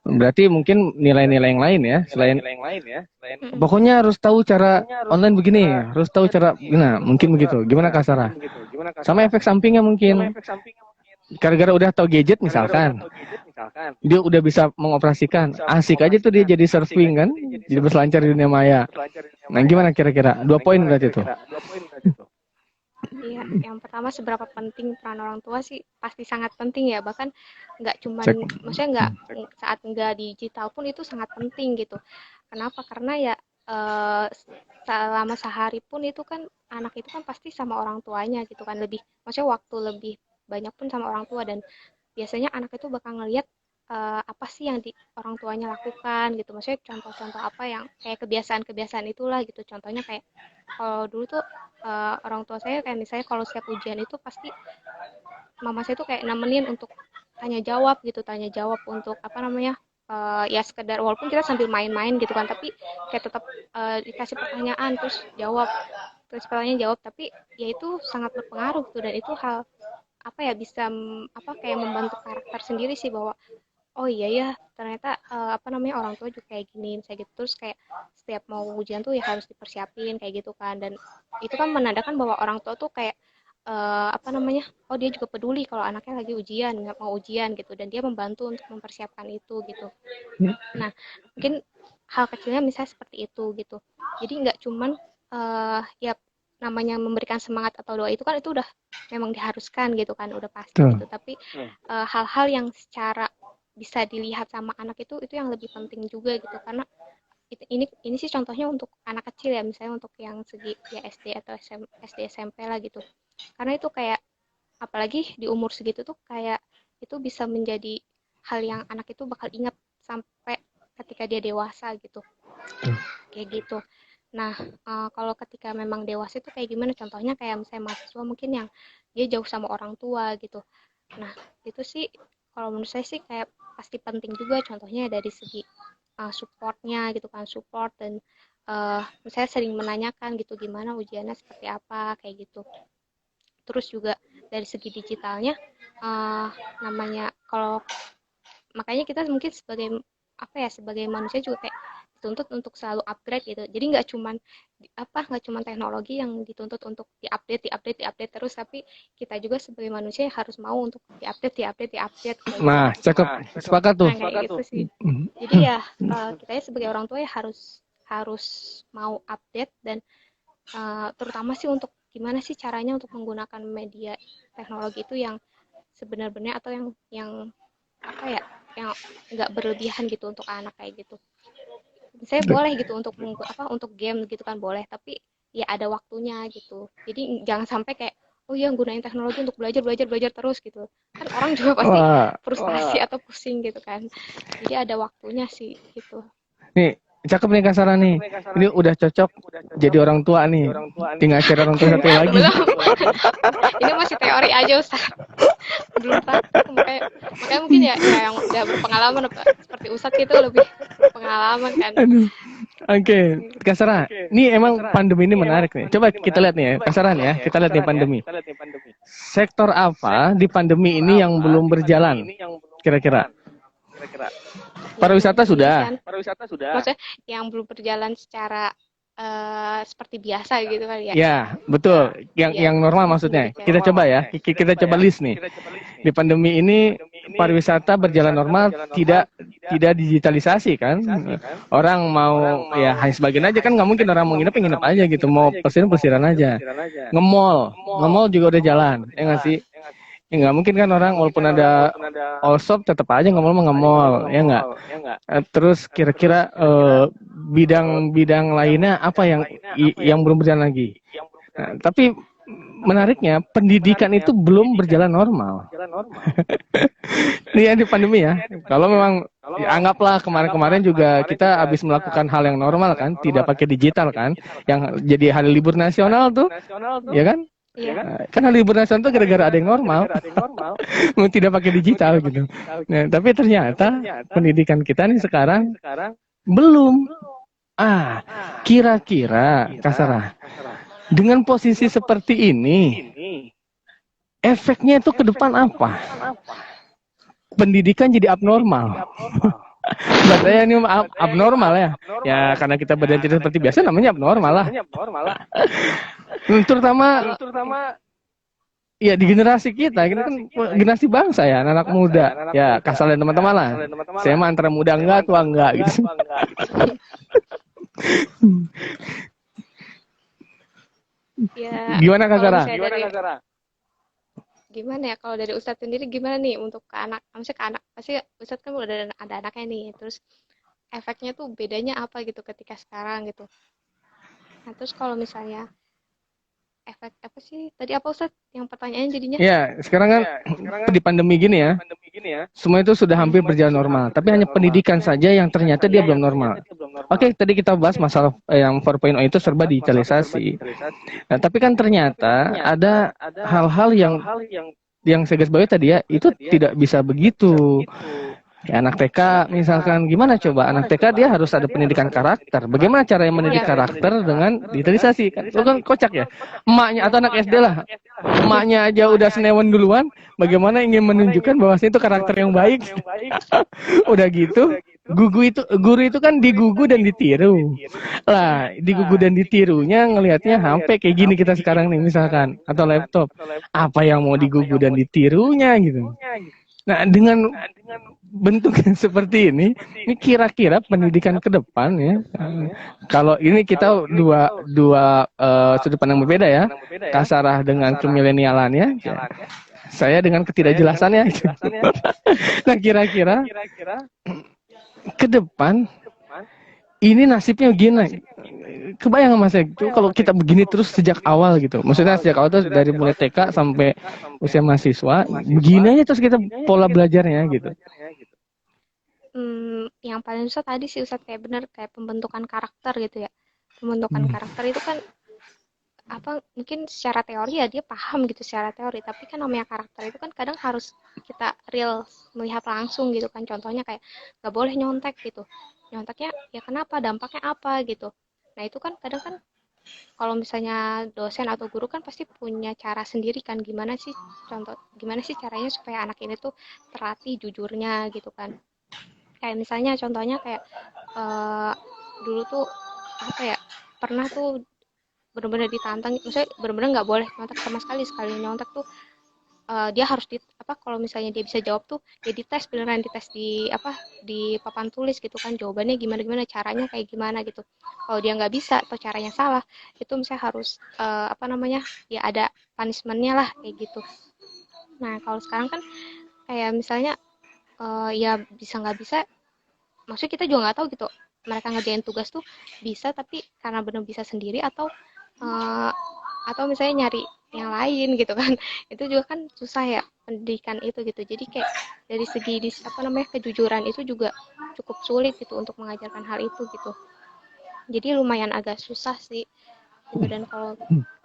Berarti mungkin nilai-nilai yang lain ya, selain Mm-mm. pokoknya harus tahu cara online begini, harus tahu cara, nah mungkin begitu. Gimana Kasara? Sama efek sampingnya mungkin, gara-gara udah tahu gadget misalkan, dia udah bisa mengoperasikan, asik aja tuh dia jadi surfing kan, jadi berselancar di dunia maya. Nah gimana kira-kira? 2 poin berarti tuh. Iya, yang pertama seberapa penting peran orang tua sih pasti sangat penting ya, bahkan nggak cuman, Cek. maksudnya nggak saat nggak digital pun itu sangat penting gitu. Kenapa? Karena ya eh, selama sehari pun itu kan anak itu kan pasti sama orang tuanya gitu kan, lebih maksudnya waktu lebih banyak pun sama orang tua. Dan biasanya anak itu bakal ngelihat apa sih yang di orang tuanya lakukan gitu, maksudnya contoh-contoh apa yang kayak kebiasaan-kebiasaan itulah gitu. Contohnya kayak kalau dulu tuh orang tua saya kayak misalnya kalau siap ujian itu pasti mama saya tuh kayak nemenin untuk tanya jawab gitu, tanya jawab untuk apa namanya, ya sekedar walaupun kita sambil main-main gitu kan, tapi kayak tetap dikasih pertanyaan terus pertanyaan jawab, tapi ya itu sangat berpengaruh tuh. Dan itu hal apa ya, bisa apa kayak membentuk karakter sendiri sih, bahwa oh iya ya ternyata apa namanya orang tua juga kayak gini saya gitu. Terus kayak setiap mau ujian tuh ya harus dipersiapin kayak gitu kan. Dan itu kan menandakan bahwa orang tua tuh kayak apa namanya, oh dia juga peduli kalau anaknya lagi ujian, nggak mau ujian gitu, dan dia membantu untuk mempersiapkan itu gitu. Nah, mungkin hal kecilnya misalnya seperti itu gitu. Jadi nggak cuman ya namanya memberikan semangat atau doa itu kan itu udah memang diharuskan gitu kan, udah pasti Tuh. gitu. Tapi hal-hal yang secara bisa dilihat sama anak itu yang lebih penting juga gitu. Karena ini sih contohnya untuk anak kecil ya, misalnya untuk yang segi ya SD atau SD SMP lah gitu. Karena itu kayak apalagi di umur segitu tuh kayak itu bisa menjadi hal yang anak itu bakal ingat sampai ketika dia dewasa gitu. kayak gitu. Nah, kalau ketika memang dewasa itu kayak gimana? Contohnya kayak misalnya mahasiswa mungkin yang dia jauh sama orang tua gitu. Nah, itu sih kalau menurut saya sih kayak pasti penting juga contohnya dari segi supportnya gitu kan, support dan saya sering menanyakan gitu gimana ujiannya seperti apa kayak gitu. Terus juga dari segi digitalnya uh, namanya kalau makanya kita mungkin sebagai apa ya sebagai manusia juga kayak dituntut untuk selalu upgrade gitu jadi nggak cuman teknologi yang dituntut untuk diupdate terus tapi kita juga sebagai manusia harus mau untuk diupdate kayak gitu Nah, cakep. Sepakat tuh. nah kayak gitu sih jadi ya kita ya sebagai orang tua ya harus harus mau update dan terutama sih untuk gimana sih caranya untuk menggunakan media teknologi itu yang sebenarnya atau yang apa ya yang nggak berlebihan gitu untuk anak kayak gitu. Saya boleh gitu untuk untuk game gitu kan boleh, tapi ya ada waktunya gitu. Jadi jangan sampai kayak oh iya gunain teknologi untuk belajar terus gitu. Kan orang juga pasti Wah, frustasi atau pusing gitu kan. Jadi ada waktunya sih gitu. nih cakep nih Kak Sarah nih. Ini udah cocok jadi orang tua nih. Tinggal cari orang tua satu lagi. Belum. Ini masih teori aja Ustaz. Belum praktek makanya mungkin ya yang udah berpengalaman seperti Ustaz itu lebih pengalaman kan. Aduh. Oke, Kak Sarah, ini emang pandemi ini menarik nih. Coba kita lihat nih ya, Kak Sarah nih ya, kita lihat nih pandemi. Sektor apa di pandemi ini yang belum berjalan? Kira-kira? Pariwisata sudah. Maksudnya yang belum berjalan secara seperti biasa gitu kali ya. Ya, betul. Yang normal maksudnya. Kita coba ya, kita coba list nih. Di pandemi ini pariwisata berjalan normal, tidak digitalisasi kan? Orang mau ya hanya sebagian aja kan nggak mungkin orang mau nginep aja gitu, mau pelesiran aja. Nge-mall juga udah jalan, ya nggak sih? Ya nggak mungkin kan orang walaupun ada all shop tetap aja nge-mall, ya nggak? Terus kira-kira bidang lainnya apa yang belum berjalan lagi? Nah, tapi menariknya pendidikan itu belum berjalan normal. Ini ya di pandemi ya. Kalau memang anggaplah kemarin-kemarin juga kita habis melakukan hal yang normal kan, tidak pakai digital kan, yang jadi hari libur nasional tuh, ya kan? Iya. Kan hari libur nasional tuh gara-gara ada yang normal, tidak pakai digital gitu. Nah, tapi ternyata pendidikan kita nih sekarang belum. Kira-kira Kasarah, dengan posisi seperti ini, efeknya itu ke depan apa? Pendidikan jadi abnormal. Buat saya ini abnormal ya. Ya karena kita badan tidak seperti biasa namanya abnormal lah. Terutama ya di generasi kita kan generasi bangsa ya, anak muda. Ya kasar dan teman-teman lah. Saya mah antara muda enggak, tua enggak gitu. Ya, gimana Kak Sarah? Gimana ya kalau dari Ustadz sendiri gimana nih untuk ke anak? Maksudnya ke anak pasti Ustadz kan udah ada anaknya nih. Terus efeknya tuh bedanya apa gitu ketika sekarang gitu. Nah, terus kalau misalnya efek apa sih? Tadi apa Ustadz? Yang pertanyaannya jadinya? Ya, sekarang kan di pandemi gini ya, semua itu sudah hampir berjalan normal. Tapi hanya pendidikan saja yang ternyata dia belum normal. Oke, tadi kita bahas masalah yang 4.0 itu serba digitalisasi. Nah, tapi kan ternyata ada hal-hal yang saya garis bawahi tadi ya, itu tidak bisa begitu. Ya, anak TK misalkan gimana coba anak TK dia harus ada pendidikan karakter. Bagaimana cara yang mendidik karakter dengan digitalisasi? Kan itu kan kocak ya. Emaknya atau anak SD lah. Emaknya aja udah senewan duluan, bagaimana ingin menunjukkan bahwa itu karakter yang baik. Udah gitu, guru itu kan digugu dan ditiru. Lah, digugu dan ditirunya ngelihatnya HP kayak gini kita sekarang nih misalkan atau laptop. Apa yang mau digugu dan ditirunya gitu. Nah, dengan bentuk yang seperti ini kira-kira pendidikan ke depan ya. Kalau ini kita dua sudut pandang berbeda ya. Kak Sarah dengan kemilenialannya, saya dengan ketidakjelasannya. Nah, kira-kira ke depan ini nasibnya gini. Kebayang Mas ya, kalau kita begini terus sejak awal gitu. Maksudnya sejak awal tuh dari mulai TK sampai usia mahasiswa, begini aja terus kita pola belajarnya gitu. yang paling susah tadi sih Ustadz, kayak bener kayak pembentukan karakter gitu ya. Pembentukan karakter itu kan apa, mungkin secara teori ya dia paham gitu secara teori, tapi kan namanya karakter itu kan kadang harus kita real melihat langsung gitu kan. Contohnya kayak nggak boleh nyontek gitu. Nyonteknya ya kenapa, dampaknya apa gitu. Nah itu kan kadang kan kalau misalnya dosen atau guru kan pasti punya cara sendiri kan, gimana sih caranya supaya anak ini tuh terlatih jujurnya gitu kan. Kayak misalnya contohnya kayak eh, dulu tuh apa ya, pernah tuh bener-bener ditantang, maksudnya bener-bener nggak boleh nyontek sama sekali. Sekali nyontek tuh dia harus di apa, kalau misalnya dia bisa jawab tuh dia dites, beneran dites di apa, di papan tulis gitu kan, jawabannya gimana gimana, caranya kayak gimana gitu. Kalau dia nggak bisa atau caranya salah, itu misalnya harus apa namanya, ya ada punishmentnya lah kayak gitu. Nah kalau sekarang kan kayak misalnya ya bisa nggak bisa, maksudnya kita juga nggak tahu gitu mereka ngerjain tugas tuh bisa tapi karena benar bisa sendiri, eh, atau misalnya nyari yang lain gitu kan. Itu juga kan susah ya pendidikan itu gitu. Jadi kayak dari segi apa namanya, kejujuran itu juga cukup sulit gitu untuk mengajarkan hal itu gitu. Jadi lumayan agak susah sih gitu. Dan kalau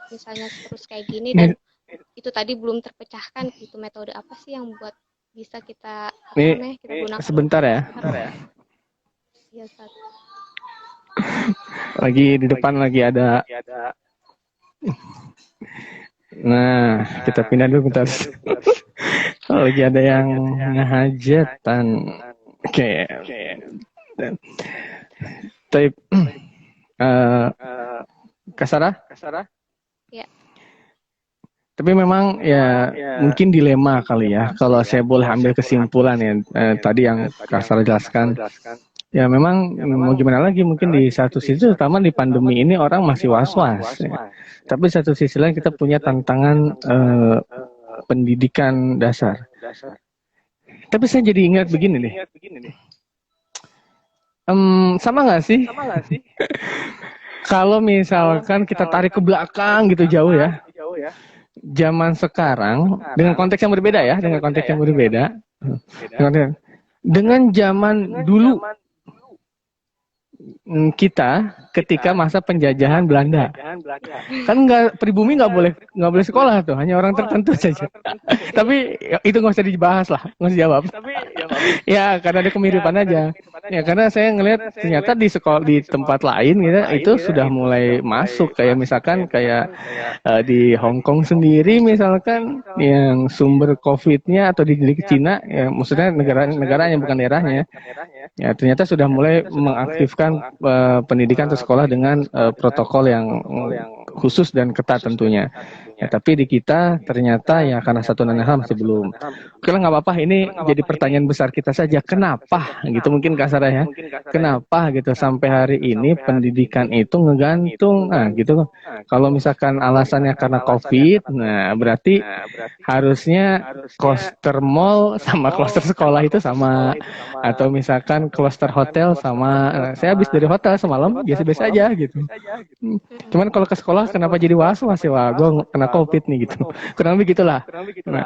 misalnya terus kayak gini dan Ini, itu tadi belum terpecahkan gitu, metode apa sih yang buat bisa kita apa ini namanya, kita gunakan sebentar ya. ya saat Lagi di depan lagi ada. Nah, kita pindah dulu bentar. Oh, lagi ada yang ngehajatan. Oke. Tapi eh Kasara? ya. Tapi memang ya mungkin dilema kali ya. Kalau saya boleh ambil kesimpulan ya, tadi yang Kasara jelaskan. Ya memang mau gimana lagi, mungkin di satu sisi terutama di pandemi ini orang masih was-was. Ya. Tapi satu sisi lain kita punya tantangan pendidikan dasar. Tapi saya jadi ingat begini nih. Sama nggak sih? Kalau misalkan kita tarik ke belakang gitu jauh ya, zaman sekarang dengan konteks yang berbeda ya, dengan konteks yang berbeda, dengan zaman dulu kita ketika masa penjajahan Belanda. Kan nggak, pribumi nggak boleh sekolah tuh, hanya orang tertentu saja. Tapi ya, itu nggak usah dibahas lah, nggak usah jawab. Ya karena ada kemiripan aja. Ya karena saya ngelihat ternyata di sekolah di tempat lain gitu itu sudah mulai masuk, kayak misalkan kayak di Hong Kong sendiri misalkan yang sumber COVID-nya atau di Cina ya, maksudnya negaranya bukan daerahnya. Ya, ternyata sudah mulai mengaktifkan pendidikan atau sekolah dengan protokol yang khusus dan ketat tentunya. Ya, tapi di kita ternyata ya karena satu dan hal masih belum. Oke lah, nggak apa-apa. Ini jadi pertanyaan besar kita saja. Kenapa? Gitu mungkin kasarnya ya. Kenapa gitu sampai hari ini pendidikan itu ngegantung? Nah, gitu. Kalau misalkan alasannya karena COVID, nah berarti harusnya klaster mall sama klaster sekolah itu sama, atau misalkan klaster hotel sama, saya habis dari hotel semalam biasa-biasa aja gitu. Cuman kalau ke sekolah kenapa jadi was-was ya, wah gue kena COVID nih gitu. Kurang lebih gitulah. Nah,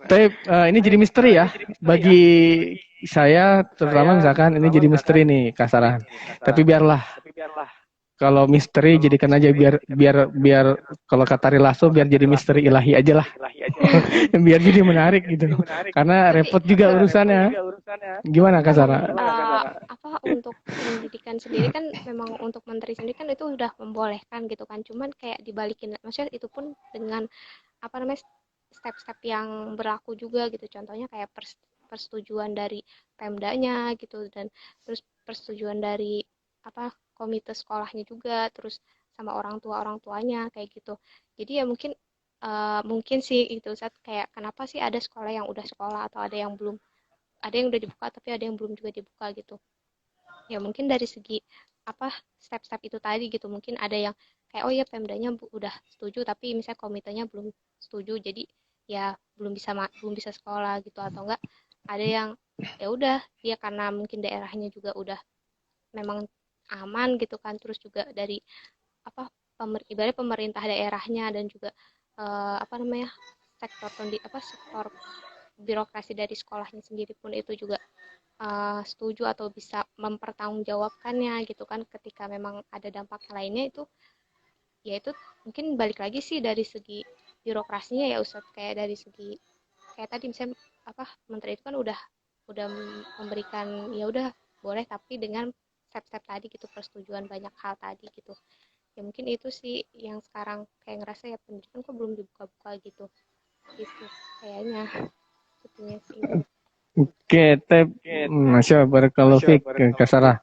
tapi ini jadi misteri ya bagi saya, terutama misalkan ini jadi misteri nih kasaran. Tapi biarlah, kalau misteri jadikan aja biar biar biar kalau kata Rilaso biar jadi misteri ilahi aja lah. Biar jadi menarik gitu. Karena Tapi repot juga urusannya. Gimana emang Kasara? apa, untuk pendidikan sendiri kan memang untuk menteri sendiri kan itu udah membolehkan gitu kan, cuman kayak dibalikin, maksudnya itu pun dengan apa namanya, step-step yang berlaku juga gitu. Contohnya kayak persetujuan dari Pemdanya gitu, dan terus persetujuan dari apa, komite sekolahnya juga, terus sama orang tuanya kayak gitu. Jadi ya mungkin mungkin sih itu saat kayak kenapa sih ada sekolah yang udah sekolah atau ada yang belum, ada yang udah dibuka tapi ada yang belum juga dibuka gitu. Ya mungkin dari segi apa, step-step itu tadi gitu, mungkin ada yang kayak oh ya Pemdanya udah setuju tapi misalnya komitenya belum setuju, jadi ya belum bisa sekolah gitu. Atau enggak ada yang ya udah dia karena mungkin daerahnya juga udah memang aman gitu kan, terus juga dari apa, ibaratnya pemerintah daerahnya dan juga apa namanya, sektor birokrasi dari sekolahnya sendiri pun itu juga setuju atau bisa mempertanggungjawabkannya gitu kan, ketika memang ada dampak lainnya itu, ya itu mungkin balik lagi sih dari segi birokrasinya ya Ustadz, kayak dari segi kayak tadi misalnya apa, menteri itu kan udah memberikan ya udah boleh, tapi dengan step-step tadi gitu, persetujuan banyak hal tadi gitu. Ya mungkin itu sih yang sekarang kayak ngerasa ya pendidikan kok belum dibuka-buka gitu gitu kayaknya, sepertinya sih. Oke, Tep. Masya Allah, barakallahu fiik, Kak Sarah.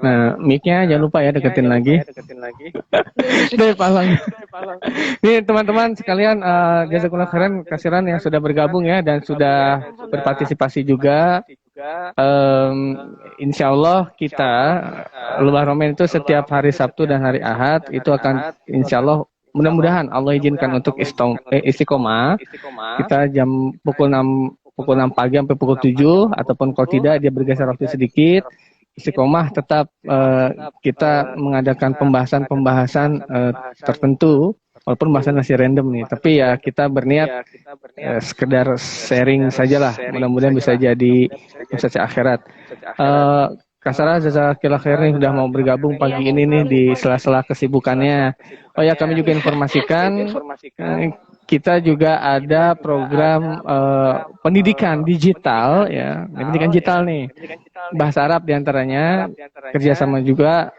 Nah, mic-nya jangan lupa ya deketin lagi. Tep, palang. Nih teman-teman sekalian, jazakumullah khairan kasiran yang sudah bergabung ya dan sudah berpartisipasi juga. Insya Allah kita Lubah Romen itu setiap hari Sabtu dan hari Ahad itu akan insya Allah mudah-mudahan Allah izinkan untuk istiqomah. Kita jam pukul 6 pagi sampai pukul 7, ataupun kalau tidak dia bergeser waktu sedikit. Istiqomah tetap kita mengadakan pembahasan-pembahasan tertentu, walaupun pembahasan masih random nih, tapi ya kita berniat sekedar sharing sajalah, mudah-mudahan bisa jadi sukses akhirat. Kak Sarah, jazakillah khair nih udah mau bergabung pagi ini nih di sela-sela kesibukannya. Oh ya, kami juga informasikan kita juga ada program pendidikan digital ya, pendidikan digital nih, bahasa Arab diantaranya, kerjasama juga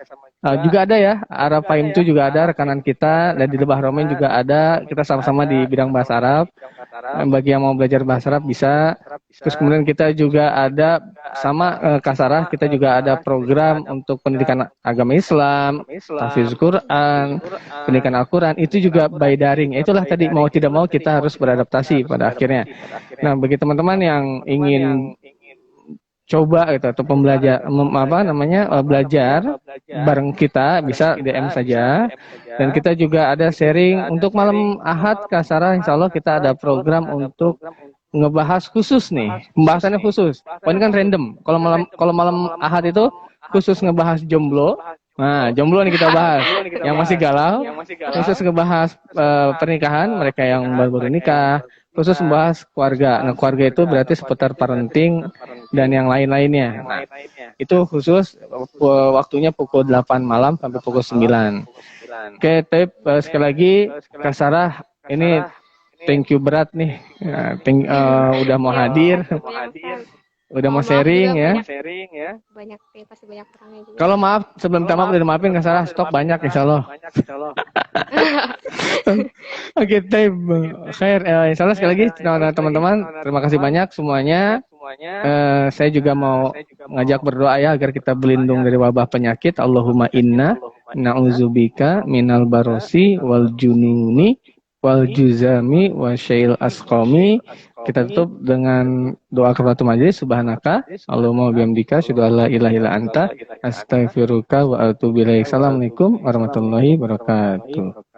ada ya, Arab Fahim itu juga ada rekanan kita, dan di Lubah Romen juga ada, kita sama-sama di bidang bahasa Arab. Bagi yang mau belajar bahasa Arab bisa. Terus kemudian kita juga ada sama Kak Sarah, kita juga ada program untuk pendidikan agama Islam, tahfiz Quran, pendidikan Al-Quran, itu juga by daring. Itulah tadi, mau tidak mau kita harus beradaptasi pada akhirnya. Nah, bagi teman-teman yang ingin coba gitu atau belajar bareng kita, bisa DM saja. Dan kita juga ada sharing untuk malam Ahad, Kak Sarah, insya Allah kita ada program untuk ngebahas khusus nih, pembahasannya khusus. Ini kan random. Kalau malam Ahad itu khusus ngebahas jomblo. Nah, jomblo nih kita bahas. Yang masih galau, khusus ngebahas pernikahan, mereka yang baru nikah, khusus membahas keluarga. Nah, keluarga itu berarti seputar parenting dan yang lain-lainnya. Nah, itu khusus waktunya pukul 8 malam sampai pukul 9. Oke, Tep, sekali lagi Kak Sarah, ini thank you berat nih. Udah mau hadir. Udah mau sharing ya. Banyak pasti banyak orangnya juga. Kalau maaf sebelum minta maaf udah maafin Kak Sarah, stok banyak insyaallah. Oke, Tep. Khair, insyaallah sekali lagi teman-teman, terima kasih banyak semuanya. Saya juga mau ngajak berdoa ya agar kita berlindung dari wabah penyakit. Allahumma inna na'udzubika minal barosi wal jununi wal juzami wa syail asqami. Kita tutup dengan doa kafaratul majelis. Subhanaka Allahumma bihamdika asyhadu an la ilaha illa anta astaghfiruka wa atubu ilaik. Assalamualaikum warahmatullahi wabarakatuh.